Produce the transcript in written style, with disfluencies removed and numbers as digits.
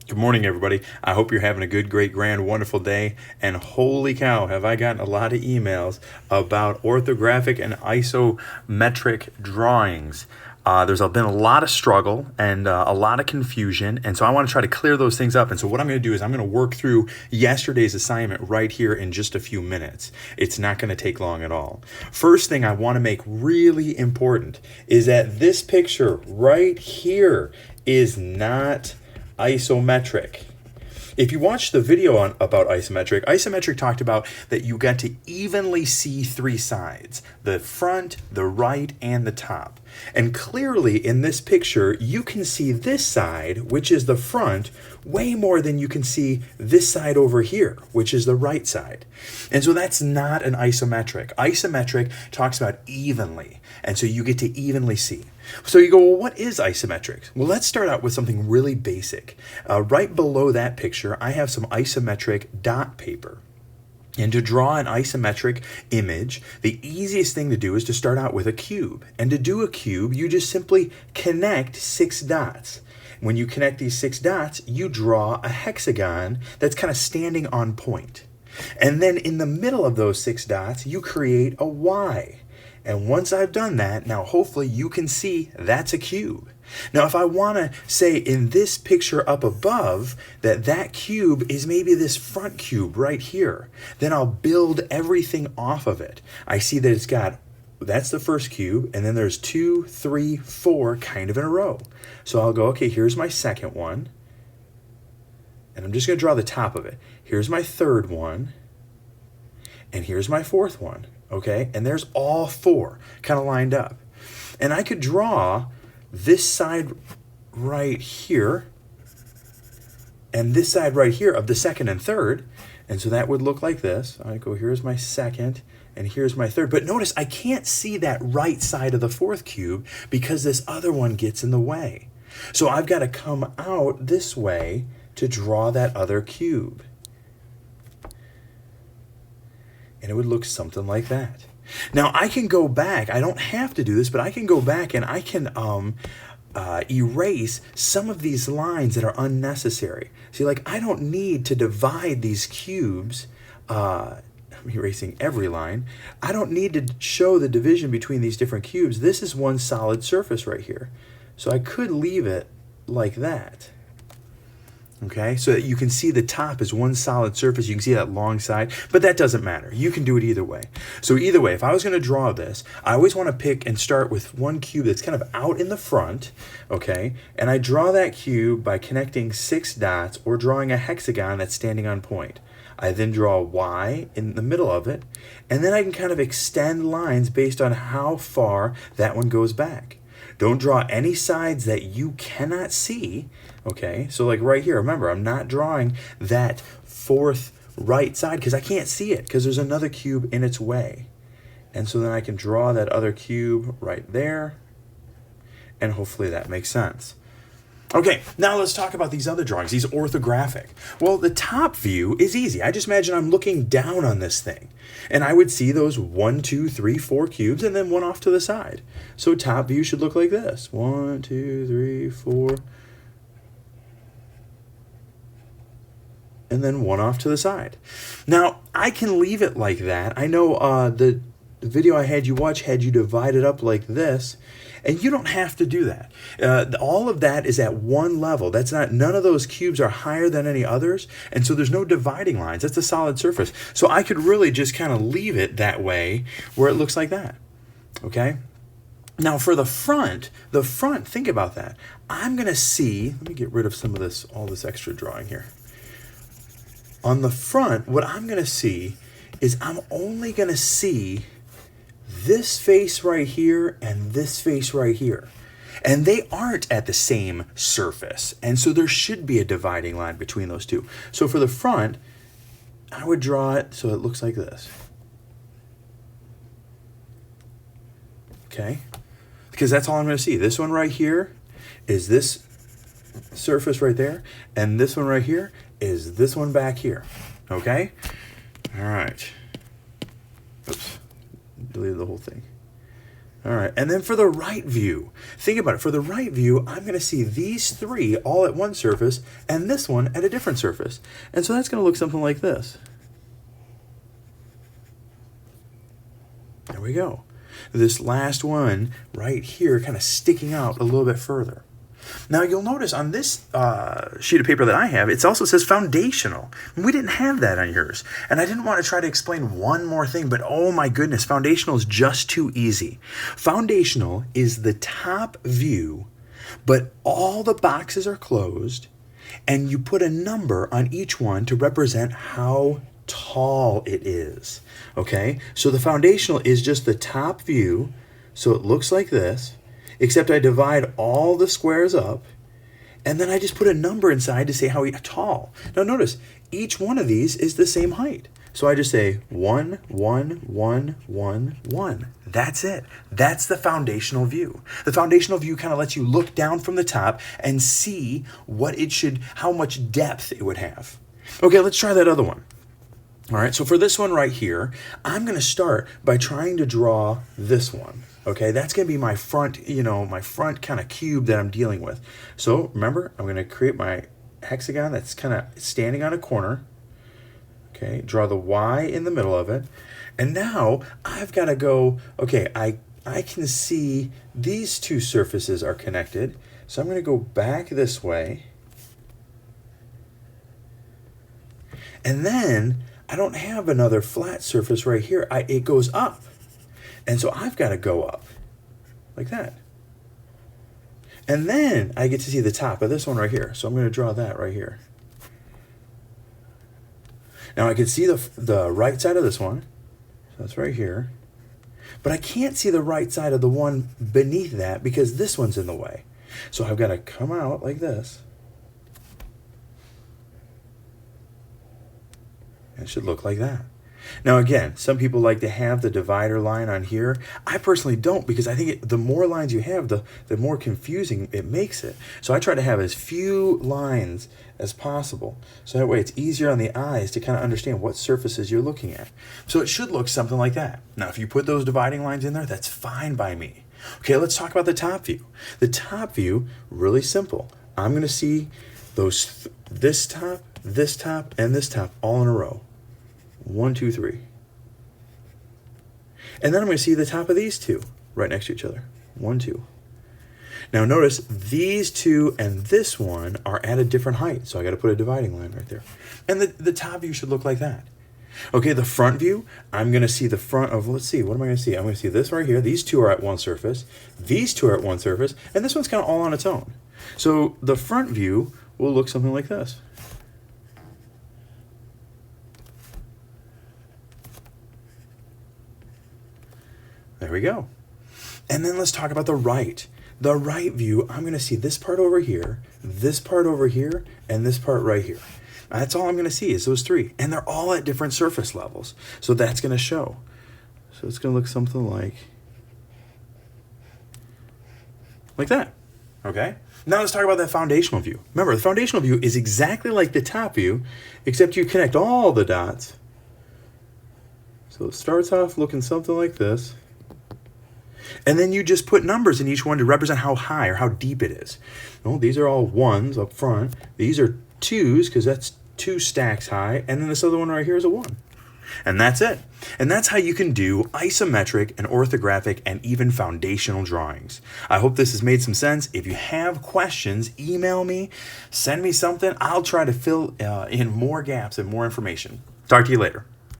Good morning, everybody. I hope you're having a good, great, grand, wonderful day. And holy cow, have I gotten a lot of emails about orthographic and isometric drawings. There's been a lot of struggle and a lot of confusion, and so I want to try to clear those things up. And so what I'm going to do is I'm going to work through yesterday's assignment right here in just a few minutes. It's not going to take long at all. First thing I want to make really important is that this picture right here is not isometric. If you watch the video about isometric talked about that you got to evenly see three sides, the front, the right, and the top. And clearly in this picture, you can see this side, which is the front, way more than you can see this side over here, which is the right side. And so that's not an isometric. Isometric talks about evenly, and so you get to evenly see. So you go, well, what is isometric? Well, let's start out with something really basic. Right below that picture, I have some isometric dot paper. And to draw an isometric image, the easiest thing to do is to start out with a cube. And to do a cube, you just simply connect 6 dots. When you connect these 6 dots, you draw a hexagon that's kind of standing on point. And then in the middle of those 6 dots, you create a Y. And once I've done that, now hopefully you can see that's a cube. Now if I want to say in this picture up above that cube is maybe this front cube right here, then I'll build everything off of it. I see that it's got, that's the first cube, and then there's 2, 3, 4 kind of in a row. So I'll go, okay, here's my second one. And I'm just going to draw the top of it. Here's my third one. And here's my fourth one. Okay, and there's all 4 kind of lined up. And I could draw this side right here and this side right here of the second and third. And so that would look like this. I go, here's my second and here's my third. But notice I can't see that right side of the fourth cube because this other one gets in the way. So I've got to come out this way to draw that other cube. And it would look something like that. Now I can go back, I don't have to do this, but I can go back and I can erase some of these lines that are unnecessary. See, like I don't need to divide these cubes, I'm erasing every line. I don't need to show the division between these different cubes. This is one solid surface right here. So I could leave it like that. Okay, so that you can see the top is one solid surface. You can see that long side, but that doesn't matter. You can do it either way. So either way, if I was going to draw this, I always want to pick and start with one cube that's kind of out in the front, okay? And I draw that cube by connecting 6 dots or drawing a hexagon that's standing on point. I then draw a Y in the middle of it, and then I can kind of extend lines based on how far that one goes back. Don't draw any sides that you cannot see, okay? So like right here, remember, I'm not drawing that fourth right side because I can't see it because there's another cube in its way. And so then I can draw that other cube right there, and hopefully that makes sense. Okay, now let's talk about these other drawings, these orthographic. Well, the top view is easy. I just imagine I'm looking down on this thing, and I would see those 1, 2, 3, 4 cubes, and then one off to the side. So top view should look like this. 1, 2, 3, 4, and then one off to the side. Now, I can leave it like that. I know the video I had you watch had you divide it up like this, and you don't have to do that. All of that is at one level. That's not, none of those cubes are higher than any others, and so there's no dividing lines. That's a solid surface. So I could really just kind of leave it that way where it looks like that, okay? Now for the front, think about that. I'm gonna see, let me get rid of some of this, all this extra drawing here. On the front, what I'm gonna see is I'm only gonna see this face right here and this face right here. And they aren't at the same surface. And so there should be a dividing line between those two. So for the front, I would draw it so it looks like this. Okay? Because that's all I'm going to see. This one right here is this surface right there. And this one right here is this one back here. Okay? All right. Oops. Deleted the whole thing. All right, and then for the right view, think about it. For the right view, I'm going to see these three all at one surface and this one at a different surface. And so that's going to look something like this. There we go. This last one right here kind of sticking out a little bit further. Now you'll notice on this sheet of paper that I have, it also says foundational. We didn't have that on yours. And I didn't want to try to explain one more thing, but oh my goodness, foundational is just too easy. Foundational is the top view, but all the boxes are closed, and you put a number on each one to represent how tall it is. Okay, so the foundational is just the top view, so it looks like this. Except I divide all the squares up, and then I just put a number inside to say how tall. Now notice, each one of these is the same height. So I just say 1, 1, 1, 1, 1. That's it. That's the foundational view. The foundational view kind of lets you look down from the top and see what it should, how much depth it would have. Okay, let's try that other one. All right, so for this one right here, I'm going to start by trying to draw this one. Okay, that's going to be my front, my front kind of cube that I'm dealing with. So remember, I'm going to create my hexagon that's kind of standing on a corner. Okay, draw the Y in the middle of it. And now I've got to go, okay, I can see these two surfaces are connected. So I'm going to go back this way. And then I don't have another flat surface right here. It goes up. And so I've got to go up like that. And then I get to see the top of this one right here. So I'm going to draw that right here. Now I can see the right side of this one. So that's right here. But I can't see the right side of the one beneath that because this one's in the way. So I've got to come out like this. It should look like that. Now again, some people like to have the divider line on here. I personally don't, because I think the more lines you have, the more confusing it makes it. So I try to have as few lines as possible. So that way it's easier on the eyes to kind of understand what surfaces you're looking at. So it should look something like that. Now if you put those dividing lines in there, that's fine by me. Okay, let's talk about the top view. The top view, really simple. I'm going to see this top, and this top all in a row. 1, 2, 3. And then I'm going to see the top of these two right next to each other. 1, 2. Now notice these two and this one are at a different height. So I got to put a dividing line right there. And the top view should look like that. Okay, the front view, I'm going to see the front of, let's see, what am I going to see? I'm going to see this right here. These two are at one surface. These two are at one surface. And this one's kind of all on its own. So the front view will look something like this. There we go. And then let's talk about the right. The right view, I'm going to see this part over here, this part over here, and this part right here. That's all I'm going to see is those three. And they're all at different surface levels. So that's going to show. So it's going to look something like that. Okay? Now let's talk about that foundational view. Remember, the foundational view is exactly like the top view, except you connect all the dots. So it starts off looking something like this. And then you just put numbers in each one to represent how high or how deep it is. Well, these are all 1s up front. These are 2s because that's 2 stacks high. And then this other one right here is a 1. And that's it. And that's how you can do isometric and orthographic and even foundational drawings. I hope this has made some sense. If you have questions, email me, send me something. I'll try to fill in more gaps and more information. Talk to you later.